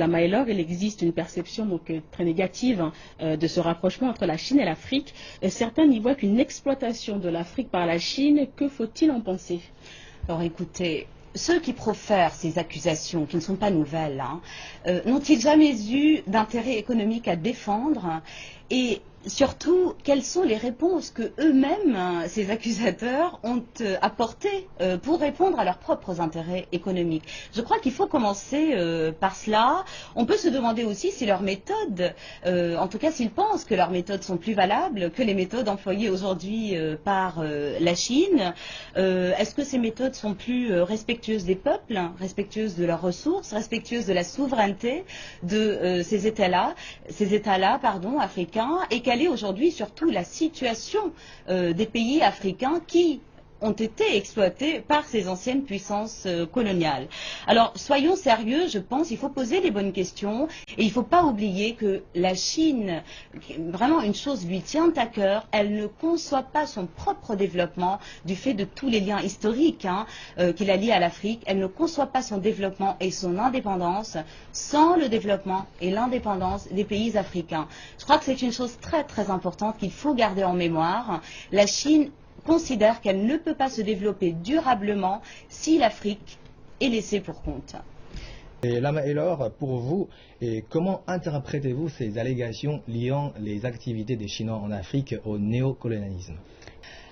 la Maïlor, il existe une perception très négative de ce rapprochement entre la Chine et l'Afrique. Certains n'y voient qu'une exploitation de l'Afrique par la Chine. Que faut-il en penser? Alors écoutez, ceux qui profèrent ces accusations, qui ne sont pas nouvelles, n'ont-ils jamais eu d'intérêt économique à défendre? Et surtout, quelles sont les réponses que eux-mêmes, ces accusateurs, ont apportées pour répondre à leurs propres intérêts économiques? Je crois qu'il faut commencer par cela. On peut se demander aussi si leurs méthodes, en tout cas s'ils pensent que leurs méthodes sont plus valables que les méthodes employées aujourd'hui par la Chine. Est-ce que ces méthodes sont plus respectueuses des peuples, respectueuses de leurs ressources, respectueuses de la souveraineté de ces États-là, africains, et quelle est aujourd'hui surtout la situation des pays africains qui ont été exploités par ces anciennes puissances coloniales. Alors, soyons sérieux, je pense, il faut poser les bonnes questions et il ne faut pas oublier que la Chine, vraiment une chose lui tient à cœur, elle ne conçoit pas son propre développement du fait de tous les liens historiques qui la lient à l'Afrique, elle ne conçoit pas son développement et son indépendance sans le développement et l'indépendance des pays africains. Je crois que c'est une chose très très importante qu'il faut garder en mémoire. La Chine considère qu'elle ne peut pas se développer durablement si l'Afrique est laissée pour compte. Et Lama Elor, pour vous, comment interprétez-vous ces allégations liant les activités des Chinois en Afrique au néocolonialisme?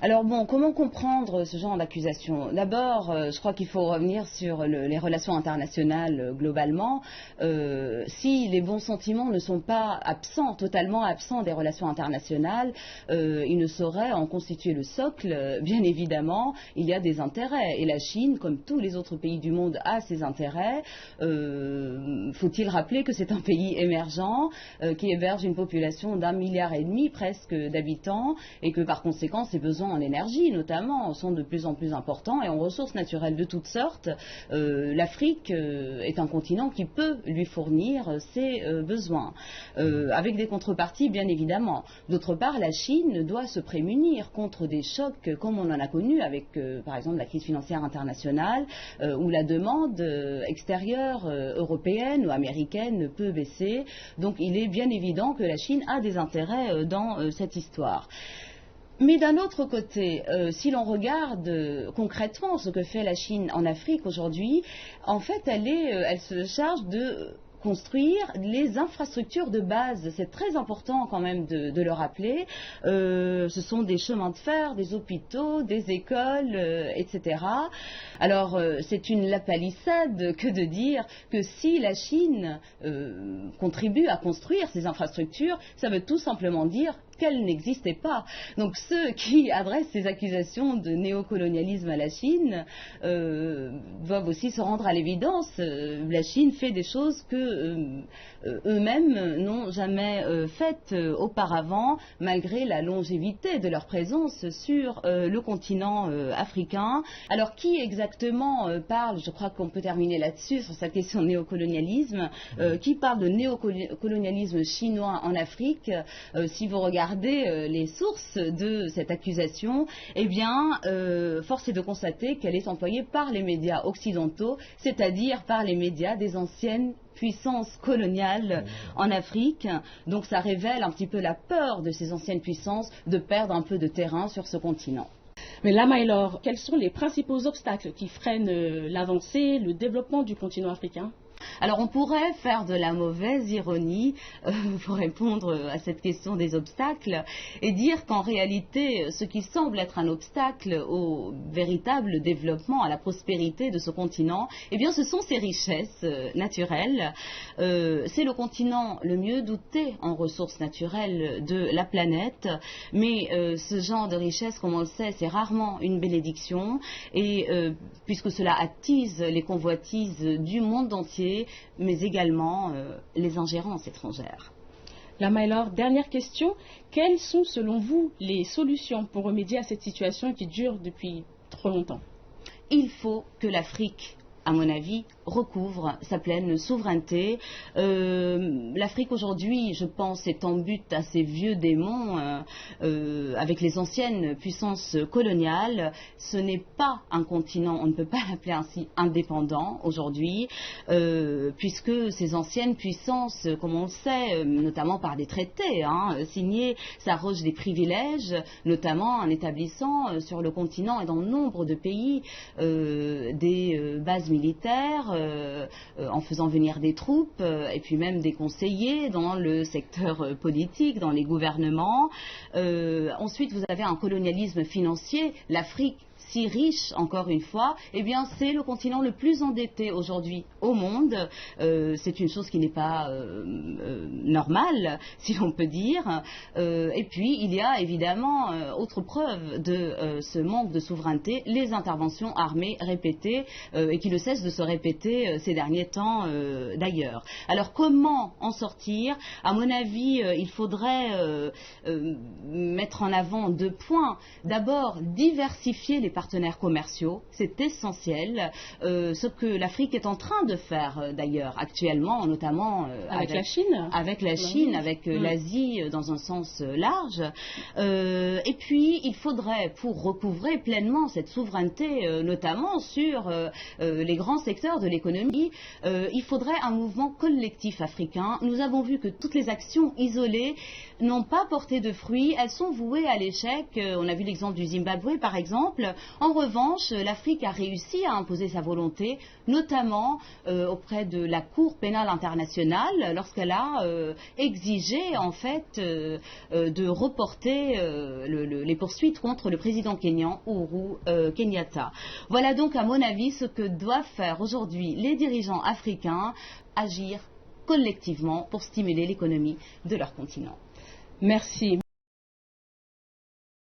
Alors bon, comment comprendre ce genre d'accusation? D'abord, je crois qu'il faut revenir sur les relations internationales globalement. Si les bons sentiments ne sont pas absents, totalement absents des relations internationales, ils ne sauraient en constituer le socle. Bien évidemment, il y a des intérêts. Et la Chine, comme tous les autres pays du monde, a ses intérêts. Faut-il rappeler que c'est un pays émergent qui héberge une population d'1,5 milliard presque d'habitants et que par conséquent ses besoins en énergie notamment sont de plus en plus importants et en ressources naturelles de toutes sortes. L'Afrique est un continent qui peut lui fournir ses besoins, avec des contreparties bien évidemment. D'autre part, la Chine doit se prémunir contre des chocs comme on en a connu avec par exemple la crise financière internationale où la demande extérieure européenne ou américaine ne peut baisser. Donc il est bien évident que la Chine a des intérêts dans cette histoire. Mais d'un autre côté, si l'on regarde concrètement ce que fait la Chine en Afrique aujourd'hui, en fait, elle se charge de construire les infrastructures de base. C'est très important quand même de le rappeler. Ce sont des chemins de fer, des hôpitaux, des écoles, etc. Alors, c'est une lapalissade que de dire que si la Chine contribue à construire ces infrastructures, ça veut tout simplement dire qu'elle n'existait pas. Donc ceux qui adressent ces accusations de néocolonialisme à la Chine doivent aussi se rendre à l'évidence. La Chine fait des choses que eux-mêmes n'ont jamais faites auparavant, malgré la longévité de leur présence sur le continent africain. Alors qui exactement parle, je crois qu'on peut terminer là-dessus sur cette question de néocolonialisme, qui parle de néocolonialisme chinois en Afrique? Si vous regardez les sources de cette accusation, eh bien, force est de constater qu'elle est employée par les médias occidentaux, c'est-à-dire par les médias des anciennes puissances coloniales en Afrique. Donc ça révèle un petit peu la peur de ces anciennes puissances de perdre un peu de terrain sur ce continent. Mais là, Maïlor, quels sont les principaux obstacles qui freinent l'avancée, le développement du continent africain? Alors on pourrait faire de la mauvaise ironie pour répondre à cette question des obstacles et dire qu'en réalité ce qui semble être un obstacle au véritable développement, à la prospérité de ce continent, eh bien ce sont ses richesses naturelles. C'est le continent le mieux doté en ressources naturelles de la planète, mais ce genre de richesse, comme on le sait, c'est rarement une bénédiction et puisque cela attise les convoitises du monde entier, mais également les ingérences étrangères. La Maïlor, dernière question. Quelles sont selon vous les solutions pour remédier à cette situation qui dure depuis trop longtemps? Il faut que l'Afrique à mon avis, recouvre sa pleine souveraineté. L'Afrique aujourd'hui, je pense, est en butte à ces vieux démons avec les anciennes puissances coloniales. Ce n'est pas un continent, on ne peut pas l'appeler ainsi, indépendant aujourd'hui, puisque ces anciennes puissances, comme on le sait, notamment par des traités signés, s'arrogent des privilèges, notamment en établissant sur le continent et dans nombre de pays des bases militaires, en faisant venir des troupes et puis même des conseillers dans le secteur politique, dans les gouvernements. Ensuite, vous avez un colonialisme financier. L'Afrique, si riche, encore une fois, eh bien, c'est le continent le plus endetté aujourd'hui au monde. C'est une chose qui n'est pas normale, si l'on peut dire. Et puis, il y a évidemment, autre preuve de ce manque de souveraineté, les interventions armées répétées et qui ne cessent de se répéter ces derniers temps d'ailleurs. Alors, comment en sortir? À mon avis, il faudrait mettre en avant 2 points. D'abord, diversifier les partenaires commerciaux, c'est essentiel. Ce que l'Afrique est en train de faire d'ailleurs actuellement, notamment avec la Chine, avec l'Asie dans un sens large. Et puis, il faudrait, pour recouvrer pleinement cette souveraineté, notamment sur les grands secteurs de l'économie, il faudrait un mouvement collectif africain. Nous avons vu que toutes les actions isolées n'ont pas porté de fruits, elles sont vouées à l'échec. On a vu l'exemple du Zimbabwe par exemple. En revanche, l'Afrique a réussi à imposer sa volonté, notamment auprès de la Cour pénale internationale, lorsqu'elle a exigé en fait de reporter les poursuites contre le président kényan Uhuru Kenyatta. Voilà donc à mon avis ce que doivent faire aujourd'hui les dirigeants africains, agir collectivement pour stimuler l'économie de leur continent. Merci.